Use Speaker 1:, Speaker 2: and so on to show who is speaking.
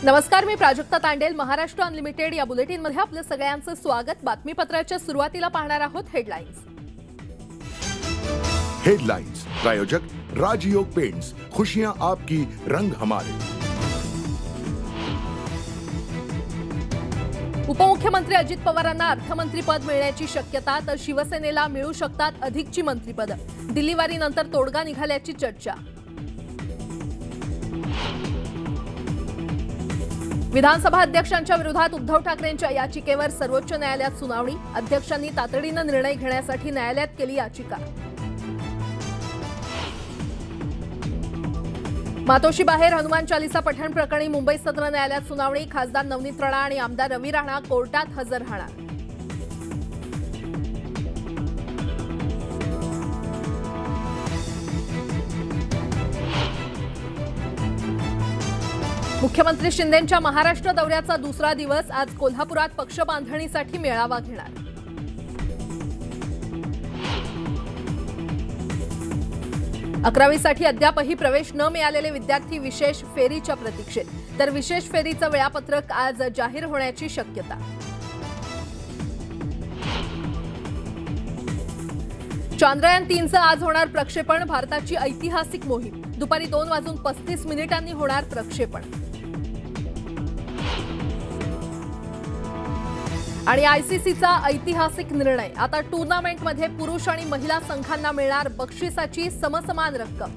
Speaker 1: नमस्कार, मी प्राजक्ता तांडेल. महाराष्ट्र अनलिमिटेड या बुलेटिनमध्ये आपलं सगळ्यांचं स्वागत. बातमीपत्राच्या सुरुवातीला पाहणार आहोत हेडलाईन्स.
Speaker 2: हेडलाइंस प्रायोजक राजयोग पेंट्स, खुशियां आपकी, रंग हमारे.
Speaker 1: उपमुख्यमंत्री अजित पवारांना अर्थमंत्रीपद मिळण्याची शक्यता, तर शिवसेनेला मिळू शकतात अधिकची मंत्रिपद. दिल्लीवारीनंतर तोडगा निघाल्याची चर्चा. विधानसभा अध्यक्षांच्या विरोधात उद्धव ठाकरेंच्या याचिकेवर सर्वोच्च न्यायालयात सुनावणी. अध्यक्षांनी तातडीने निर्णय घेण्यासाठी न्यायालयात केली याचिका. मातोश्रीबाहेर हनुमान चालीसा पठण प्रकरणी मुंबई सत्र न्यायालयात सुनावणी. खासदार नवनीत राणा आणि आमदार रवी राणा कोर्टात हजर राहणार. मुख्यमंत्री शिंदेंच्या महाराष्ट्र दौऱ्याचा दुसरा दिवस. आज कोल्हापुरात पक्ष बांधणीसाठी मेळावा घेणार. अकरावीसाठी अद्यापही प्रवेश न मिळालेले विद्यार्थी विशेष फेरीच्या प्रतीक्षेत, तर विशेष फेरीचं वेळापत्रक आज जाहीर होण्याची शक्यता. चांद्रयान 3चं आज होणार प्रक्षेपण. भारताची ऐतिहासिक मोहीम. दुपारी 2:35 होणार प्रक्षेपण. आणि आयसीसीचा ऐतिहासिक निर्णय. आता टूर्नामेंटमध्ये पुरुष आणि महिला संघांना मिळणार बक्षिसाची समसमान रक्कम.